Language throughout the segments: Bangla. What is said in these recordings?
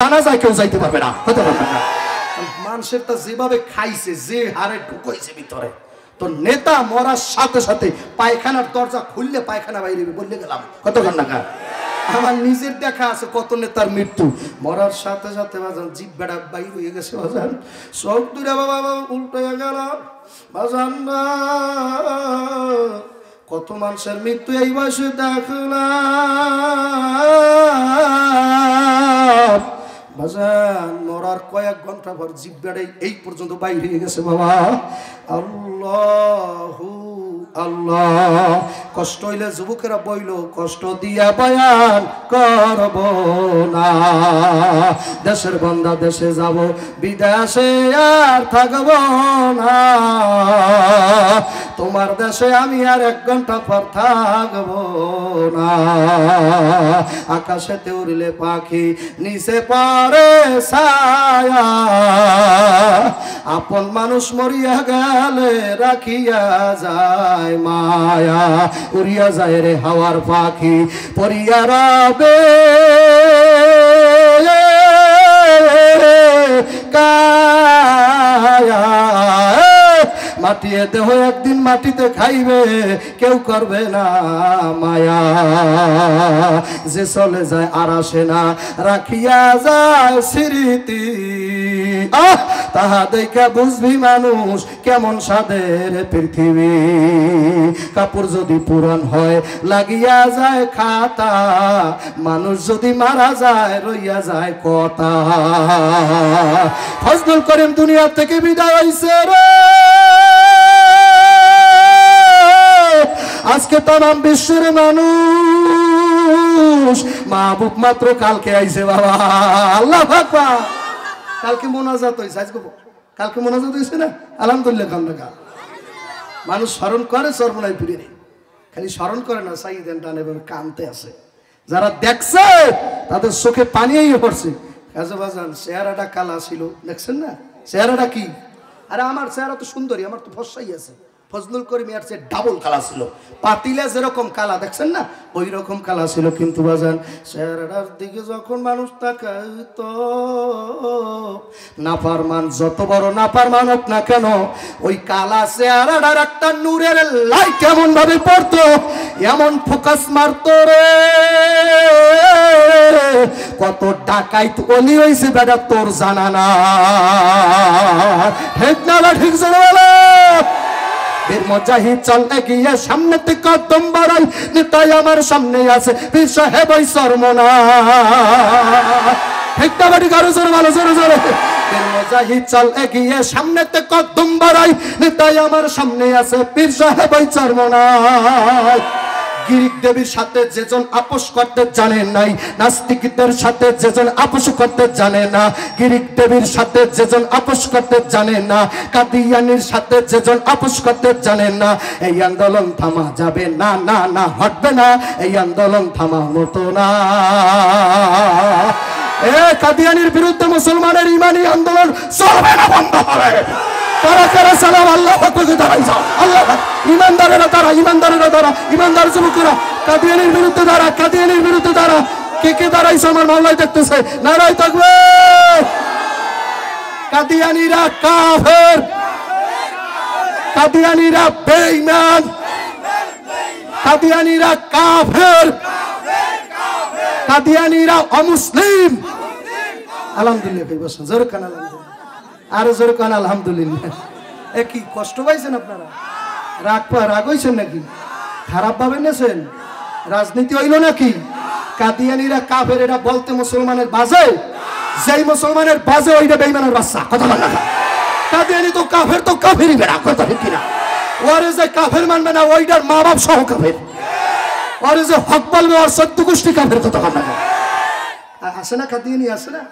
জানাজায় কেউ যাইতে পারবে না, হতে পারবে না। মানুষের তা যেভাবে খাইছে, যে হারে ঢুকাইছে ভিতরে, তো নেতা মরার সাথে সাথে পায়খানার দরজা খুললে পায়খানা বাইরে বললে গেলাম কতক্ষণ টাকা। আমার নিজের দেখা আছে কত নেতার মৃত্যু মরার সাথে সাথে বাজান জিভ বেড়া বাইর হয়ে গেছে, বাজান সব দূরে বাবা উল্টে গেল বাজান না। কত মানুষের মৃত্যু এই বয়সে দেখলাম বাজান, মরার কয়েক ঘন্টা পর জিভ বেড়ে এই পর্যন্ত বাইরে হয়ে গেছে বাবা। আল্লাহু আল্লাহ। কষ্ট হইলে যুবকেরা বইল কষ্ট দিয়া বয়ান করব না, দেশের বান্দা দেশে যাব বিদেশে আর থাকব না, তোমার দেশে আমি আর 1 ঘন্টা পর থাকব না। আকাশেতে উড়লে পাখি নিচে পড়ে ছায়া, আপন মানুষ মরিয়া গেলে রাখিয়া যায় মায়া, উড়িয়া যায় রে হাওয়ার পাখি পরিয়া রবে কায়া, মাটিয়ে দেহ একদিন মাটিতে খাইবে কেউ করবে না মায়া, যে চলে যায় আর আসে না রাখিয়া যায় স্মৃতি, তাহা দেখা বুঝবি মানুষ কেমন সাদের পৃথিবী, কাপড় যদি পুরান হয় লাগিয়া যায় খাতা, মানুষ যদি মারা যায় রইয়া যায় কথা। ফজলুল করিম দুনিয়া থেকে বিদায় হইছে রে, আজকে তাম বিশ্বের মানুষ মাহবুব মাত্র কালকে আইছে বাবা। আল্লাহু আকবার। কালকে মোনাজাত হইছে, আজকে কালকে মোনাজাত হইছে না, আলহামদুলিল্লাহ। কান্দা মানুষ স্মরণ করে সর্বনাই ফিরে নেই, খালি স্মরণ করে না, সাইদেন টানে কানতে আছে। যারা দেখছে তাদের চোখে পানিই পড়ছে। কাজে বাজান চেহারাটা কালা ছিল, দেখছেন না চেহারাটা কি? আরে আমার চেহারা তো সুন্দরী, আমার তো ফর্সাই আছে। ফজলুল করিম এর চেয়ে ডাবল কালা ছিল, পাতিলে যেরকম কালা দেখছেন না ওই রকম কালা ছিল। কিন্তু বাজান চেহারাটার দিকে যখন মানুষ তাকাইতো, নাফরমান যত বড় নাফরমান হোক না কেন, ওই কালা চেহারাটার একটা নূরের লাইট কেমন ভাবে পড়তো, এমন ফোকাস মারতো রে, কত ডাকাইত অলি হইছে বেটা তোর জানা না। ঠিক না ঠিক জানা বলো। মুজাহিদ চল এগিয়ে সামনে থেকে কদম বাড়াই, নেতাই আমার সামনে আছে পীর সাহেব ওই শর্মনা। একটা বাড়ি কারো জোরে ভালো জোরে জোরে। মুজাহিদ চল এগিয়ে সামনে থেকে কদম বাড়াই, নেতাই আমার সামনে আছে পীর সাহেব ওই শর্মনা। গ্রিক দেবীর সাথে যেজন আপোষ করতে জানে নাই, নাস্তিকদের সাথে যেজন আপোষ করতে জানে না, গ্রিক দেবীর সাথে যেজন আপোষ করতে জানে না, কাদিয়ানির সাথে যেজন আপোষ করতে জানে না, এই আন্দোলন থামা যাবে না, না না হটবে না, এই আন্দোলন থামা মতো না। এ কাদিয়ানির বিরুদ্ধে মুসলমানের ইমানি আন্দোলন চলবে না, বন্ধ হবে। কারা কারা সালাম আল্লাহ পাকে দাঁড়াই যাও, আল্লাহ ইমানদারেরা দাঁড়া, ইমানদারেরা দাঁড়া, ইমানদার যুবকেরা কাদিয়ানির বিরুদ্ধে দাঁড়া, কাদিয়ানির বিরুদ্ধে দাঁড়া। কে কে দাঁড়াইছে আমার মাওলাই দেখতেছে, নারায় থাকবে। কাদিয়ানিরা কাফের, কাদিয়ানিরা বেঈমান, কাদিয়ানিরা কাফের, কাদিয়ানিরা অমুসলিম। আলহামদুলিল্লাহ কই বসেন, জোরে কান আলহামদুলিল্লাহ, আরো জোরে কান আলহামদুলিল্লাহ। এ কি কষ্ট পাইছেন আপনারা? রাগ হইছেন নাকি? খারাপ ভাবে নেছেন? রাজনীতি হইল নাকি? কাদিয়ানিরা কাফের এটা বলতে মুসলমানের বাজে? যেই মুসলমানের বাজে ওইটা বেঈমানের বাচ্চা, কথা বল না। কাদিয়ানি তো কাফের, তো কাফেরই বেড়া, কথা ঠিক কিনা? ওরে যে কাফের মানবে না ওইটার মা বাপ সহ কাফের, ওরে যে হক বলবে ওর 14 গোষ্ঠী কাফের, কথা বল না। আসে না কাদিয়ানি, আসে না?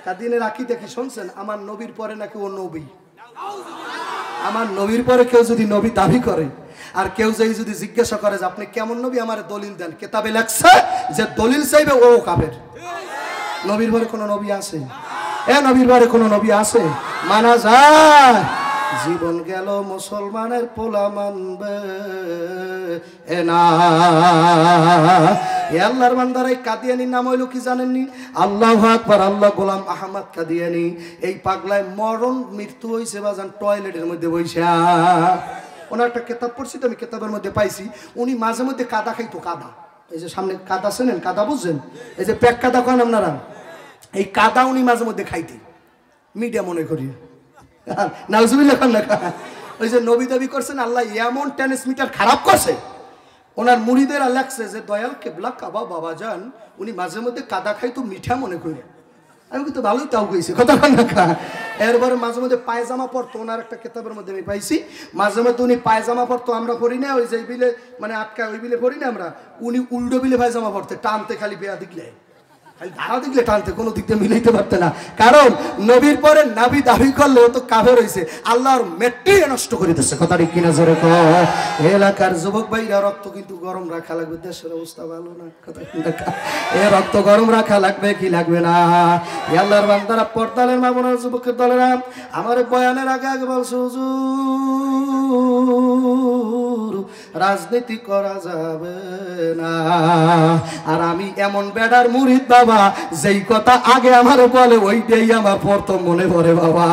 কাদিয়ানের আকীদা কি শুনছেন? আমার নবীর পরে নাকি ও নবী। আমার নবীর পরে কেউ যদি নবী দাবি করে আর কেউ যদি জিজ্ঞাসা করে যে আপনি কেমন নবী, আমার দলিল দেন, কেতাবে লেখছে যে দলিল চাইবে ও কাফের। নবীর পরে কোন নবী আছে? এ নবীর পরে কোন নবী আছে? মানা যায়? জীবন গেল মুসলমানের পোলা মানবে না, এ আল্লাহর বান্দারা, এই কাদিয়ানির নাম হইল কি জানেননি? আল্লাহু আকবার, আল্লাহ গোলাম আহমদ কাদিয়ানি। এই পাগলায় মরণ মৃত্যু হয়েছে বাজান টয়লেটের মধ্যে বইসা। ওনার একটা কেতাব পড়ছি তো, আমি কেতাবের মধ্যে পাইছি উনি মাঝে মধ্যে কাদা খাইতো। কাদা, এই যে সামনে কাদা চেনেন? কাদা বুঝছেন? এই যে প্যাক কাদা কন আপনারা, এই কাদা উনি মাঝে মধ্যে খাইতে। মিডিয়া মনে করি নাউজুবিল্লাহ খান না। ওই যে নবী দাবি করছেন আল্লাহ এমন ট্রান্সমিটার খারাপ করছে, ওনার মুরিদেরা লেখছে যে দয়াল কেবলা কাবা বাবা যান উনি মাঝে মধ্যে কাদা খাইতো মিঠা মনে করি। আমি কিন্তু ভালোই তাও কইছি, কথা কন না। এরপরে মাঝে মধ্যে পায়জামা পরতো, ওনার একটা কেতাবের মধ্যে আমি পাইছি মাঝে মধ্যে উনি পায়জামা পরতো, আমরা পরি না ওই যে বিলে মানে আটকা ওই বিলে পরি না আমরা, উনি উল্টো বিলে পায়জামা পরতে, টানতে খালি বেয়া দিকলে, খালি ধারা দিকলে টানতে, কোনো দিক দিয়ে মিলাইতে পারতে না। কারণ নবীর পরে নাবি দাবি করলে ও তো কাফের হয়েছে, আল্লাহর মেট্রি নষ্ট করে দিচ্ছে। কথা ঠিক কিনা জোরে কর। এলাকার যুবক ভাইরা রক্ত কিন্তু গরম রাখা লাগবে, দেশের অবস্থা ভালো না। কথা এ রক্ত গরম রাখা লাগবে কি লাগবে না? আল্লাহর বান্দারা, পর্দালের মা বোনের যুবকের দলেরা, আমার বয়ানের আগে আগে বলছো হুজুর রাজনীতি করা যাবে না। আর আমি এমন বেড়ার মুরিদ বাবা, যেই কথা আগে আমার বলে ওইটাই আমার প্রথম মনে পড়ে বাবা।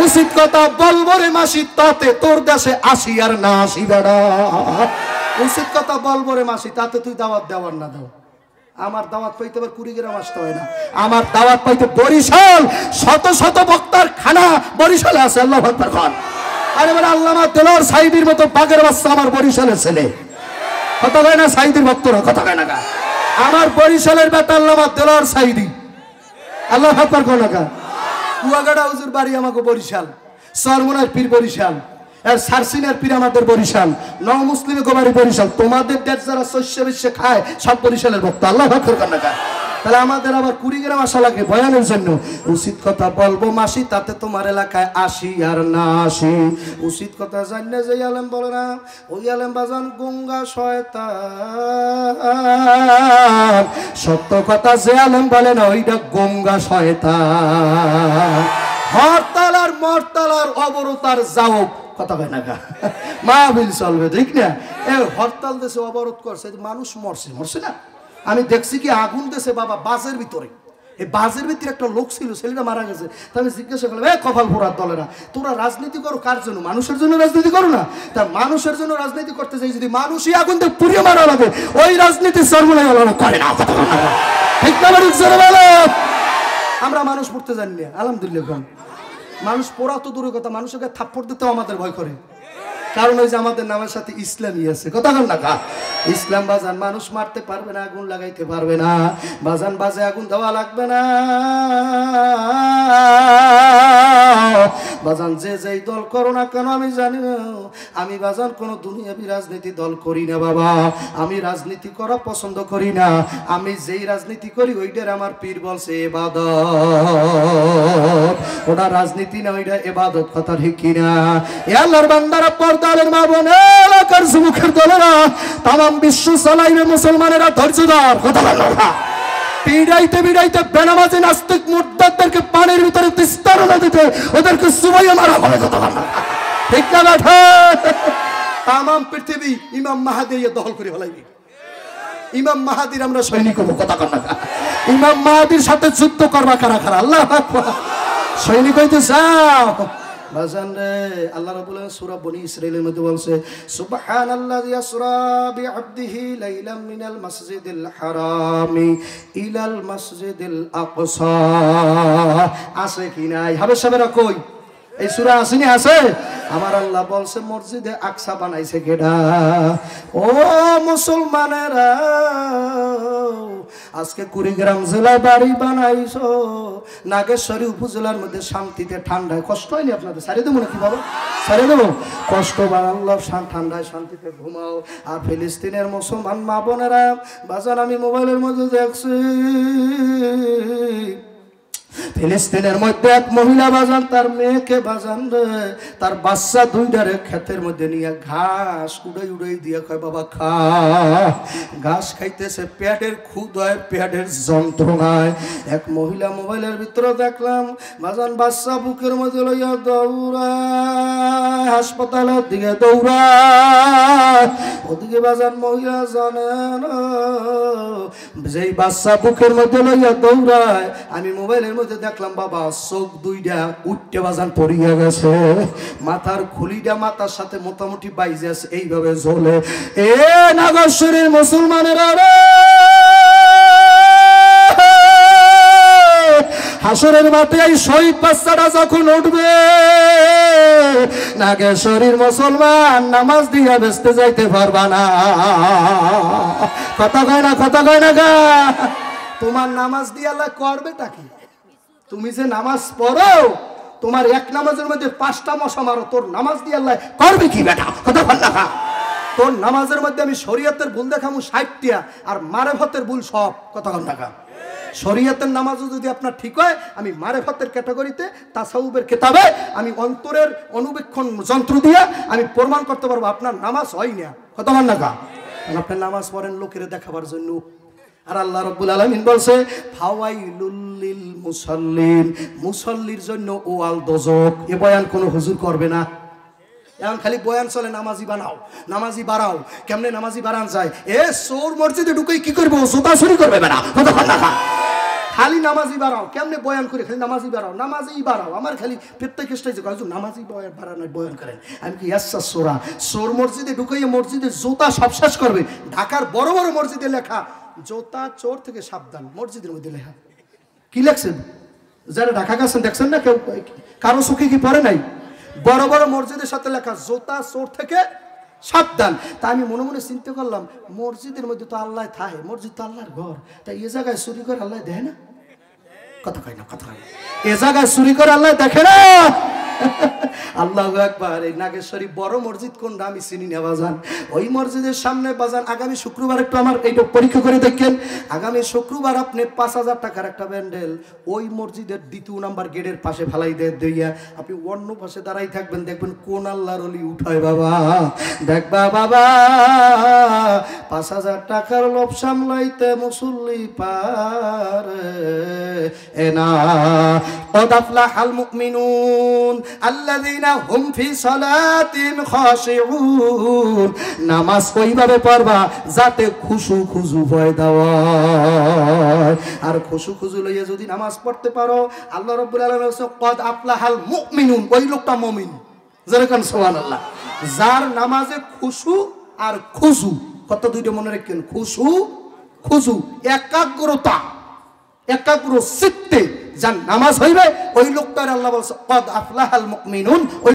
উচিত কথা বলবো রে মাসি, তাতে তোর দেশে আসি আর না আসি বেড়া। উচিত কথা বলবো রে মাসি, তাতে তুই দাওয়াত দেওয়ার না দাও। আমার দাওয়াত পাইতে আবার কুড়িগ্রাম আসতে হয় না, আমার দাওয়াত পাইতে বরিশাল, শত শত বক্তার খানা বরিশালে আছে। আল্লাহু আকবার খান। আরে বলে আল্লামা দেলোয়ার সাইদির মতো বাগের বাচ্চা আমার বরিশালের ছেলে। কথা কয় না সাইদির ভক্তরা? কথা কয় না? আমার বরিশালের বেটা আল্লামা দেলোয়ার সাইদি। আল্লাহু আকবার কোন না? কুয়াগাড়া হুজুর বাড়ি আমাকে বরিশাল, সরমনার পীর বরিশাল, আর সারসিনার পীর আমাদের বরিশাল, নও মুসলিমে গোবারি বরিশাল। তোমাদের দেশ যারা শস্য বিশ্বে খায় সব বরিশালের ভক্ত। আল্লাহু আকবার কোন না? তাহলে আমাদের আবার কুড়িগ্রাম আসা লাগে বয়ানের জন্য। উচিত কথা বলবো মাসি, তাতে তোমার এলাকায় আসি আর না আসি। উচিত কথা জানলে যে আলেম বলে না, ওই আলেম বাজান গঙ্গা শয়তান। সত্য কথা যে আলেম বলে না, ওইটা গঙ্গা শয়তান। হরতাল আর মরতাল আর অবরোতার যাও, কথা কয় না? মাহফিল চলবে, ঠিক না? এ হরতাল দেশে অবরোধ করছে, মানুষ মরছে, মরছে না? আমি দেখছি কি আগুন দেশে বাবা বাজের ভিতরে, এই বাজের ভিতরে একটা লোক ছিল, ছেলেটা মারা গেছে। তা আমি জিজ্ঞাসা করলাম, এ কপাল পোড়ার দলেরা, তোরা রাজনীতি করো কার জন্য? মানুষের জন্য রাজনীতি করো না? তা মানুষের জন্য রাজনীতি করতে চাই, যদি মানুষই আগুন দিয়ে পুড়িয়ে মারা লাগে, ওই রাজনীতি সর্বনাশ করে না। ঠিক না? আমরা মানুষ পড়তে জানি না, আলহামদুলিল্লাহ। মানুষ পড়া তো দূরের কথা, মানুষকে থাপ্পড় দিতেও আমাদের ভয় করে, কারণ ওই যে আমাদের নামের সাথে ইসলামই আছে। কথা বল না? ইসলাম বাজান মানুষ মারতে পারবে না, আগুন লাগাইতে পারবে না বাজান, বাজে আগুন দেওয়া লাগবে না বাজান। যে যেই দল করো না কেন, আমি জানি না, আমি বাজান কোনো দুনিয়াবি রাজনীতি দল করি না বাবা। আমি রাজনীতি করা পছন্দ করি না, আমি যেই রাজনীতি করি ওইটার আমার পীর বলছে ইবাদত। ওটা রাজনীতি না, ওইটা ইবাদত। কথা ঠিক কিনা? এ আল্লাহর বান্দারা, পর্দারের মা বোন, এলাকার যুবকের দলেরা, তামাম বিশ্ব চালাইবে মুসলমানেরা ধৈর্য ধর। কথা বলো না? পিড়াইতে পিড়াইতে বেনামাজি নাস্তিক মুরতাদদেরকে পানির ভিতরে তিস্তারনা দিতে ওদেরকে সুবাইয়া মারা হবে। কথা বলো না? ঠিক না বেঠা? তামাম পৃথিবী ইমাম মাহাদি দখল করে ফেলাইবে। ইমাম মাহাদির আমরা সৈনিক হবো। কথা কন না? ইমাম মাহাদির সাথে যুদ্ধ করবা কারা কারা? আল্লাহু আকবার। সৈনিক হইতে চাও বাজান রে? আল্লাহ রাব্বুল আলামিন সূরা বনী ইসরাঈলের মধ্যে বলছে, সুবহানাল্লাযী আসরা বিআবদিহি লাইলাম মিনাল মাসজিদিল হারামি ইলাল মাসজিদিল আকসা। আছে কি নাই? হাবেশাবেরা কই? এই সূরা আসেনি? আছে। আমার আল্লাহ বলছে মসজিদে আকসা বানাইছে কেডা? ও মুসলমানেরা, আজকে কুড়িগ্রাম জেলায় বাড়ি বানাইছো, নাগেশ্বরী উপজেলার মধ্যে শান্তিতে ঠান্ডায়। কষ্ট হয়নি আপনাদের? সারিয়ে দেবো নাকি বাবা? সারিয়ে দেবো? কষ্ট বানাল্লাহ, ঠান্ডায় শান্তিতে ঘুমাও। আর ফিলিস্তিনের মুসলমান মা বোনেরা বাজার, আমি মোবাইলের মধ্যে দেখছি ফিলিস্তিনের মধ্যে এক মহিলা বাজান তার মেয়েকে বাজান রে তার বাচ্চা দুইটারে ক্ষেতের মধ্যে নিয়ে ঘাস উড়াই উড়াই দিয়ে কয় বাবা খা। ঘাস খাইতেছে, পেটের ক্ষুধায় পেটের যন্ত্রণায়। এক মহিলা মোবাইলের ভিতরে দেখলাম বাজান বাচ্চা বুকের মধ্যে লইয়া দৌড়ায়, হাসপাতালের দিকে দৌড়ায়। ওদিকে বাজান মহিলা জানেন যেই বাচ্চা বুকের মধ্যে লইয়া দৌড়ায়, আমি মোবাইলের মধ্যে দেখলাম বাবা চোখ দুইটা উঠতে বাজান পড়িয়া গেছে, মাথার খুলিটা মাথার সাথে মোটামুটি বাইজে আছে, এইভাবে ঝোলে। এ নাগেশ্বরীর মুসলমানেরা রে, হাসরের মাঠে এই শহীদ বাচ্চাটা যখন উঠবে, নাগেশ্বরীর মুসলমান নামাজ দিয়া বেসতে যাইতে পারবা না। কথা কয় না, কথা কয় না গা। তোমার নামাজ দিয়ে আল্লাহ করবেটা কি? তুমি যে নামাজ পড়ো, তোমার এক নামাজের মধ্যে 5টা মশা মারো, তোর নামাজ দিয়ে আল্লাহ করবে কি বেটা? কথা বল না। তোর নামাজের মধ্যে আমি শরীয়তের ভুল দেখামু 60টা, আর মারেফতের ভুল সব। কথা বল না। শরীয়তের নামাজও যদি আপনার ঠিক হয়, আমি মারেফতের ক্যাটাগরিতে তাসাউফের কিতাবে আমি অন্তরের অনুবীক্ষণ যন্ত্র দিয়ে আমি প্রমাণ করতে পারবো আপনার নামাজ হয় না। কথা বল না। আপনি নামাজ পড়েন লোকের দেখাবার জন্য, আর আল্লাহ রাব্বুল আলামিন বলছে ফাওয়াইলুল লিল মুসাল্লিন, মুসাল্লির জন্য ওয়াল দোজক। এ বয়ান কোন হুজুর করবে না। এখন খালি বয়ান চলে নামাজি বানাও, নামাজি বাড়াও। কেমনে নামাজি বাড়ান যায়? এ চোর মসজিদে ঢুকে কি করবো? জুতা চুরি করবে না। খালি নামাজি বাড়াও। কেমনে বয়ান করে? খালি নামাজি বাড়াও, নামাজি বাড়াও। আমার খালি প্রত্যেক স্টেজে নামাজি বাড়ানোর বয়ান করেন। আমি কি আচ্ছা সোরা চোর মসজিদে ঢুকাইয়ে মসজিদের জুতা সব শেষ করবে। ঢাকার বড় বড় মসজিদে লেখা জোতা চোর থেকে সাবধান, মসজিদের মধ্যে লেখা। কি লেখছেন? যারা ঢাকা গেছেন দেখছেন না? কেউ কারো চোখে কি পড়ে নাই? বড় বড় মসজিদের সাথে লেখা জোতা চোর থেকে সাবধান। তা আমি মনে মনে চিন্তা করলাম, মসজিদের মধ্যে তো আল্লাহ থাকে, মসজিদ তো আল্লাহর ঘর, তাই এ জায়গায় চুরি করে আল্লাহ দেখে না? কথা কয় না, কথা কয় না। এ জায়গায় চুরি করে আল্লাহ দেখে না? আল্লাহু আকবার। এই নাগেশ্বরী বড় মসজিদ কোনটা আমি চিনি না বাজান। ওই মসজিদের সামনে বাজান আগামী শুক্রবার একটু আমার এইটা পরীক্ষা করে দেখেন। আগামী শুক্রবার আপনি 5000 টাকার একটা ব্যান্ডেল ওই মসজিদের 2 নাম্বার গেটের পাশে ফেলাই দিয়া আপনি অন্য পাশে দাঁড়াই থাকবেন, দেখবেন কোন আল্লাহর ওলি উঠায় বাবা। দেখবা বাবা 5000 টাকার লোভ সামলাইতে মুসল্লি পারে এনা। قد أفلح المؤمنون الذين هم في صلاتهم خاشعون। নামাজ ওইভাবে পড়বা যাতে খুশু খুজু পয়দা হয়। আর খুশু খুজু লইয়া যদি নামাজ পড়তে পারো, আল্লাহ রাব্বুল আলামিন বলেছে قد أفلح المؤمنون, ওই লোকটা মুমিন। যেরকম সুবহানাল্লাহ। যার নামাজে খুশু আর খুজু, কত দুইটা মনে রাখেন, খুশু খুজু, একাগ্রতা, একাগ্র চিত্তে যার নামাজ হইবে ওই লোকটার আল্লাহ বলছে কদ আফলাহাল মুমিনুন।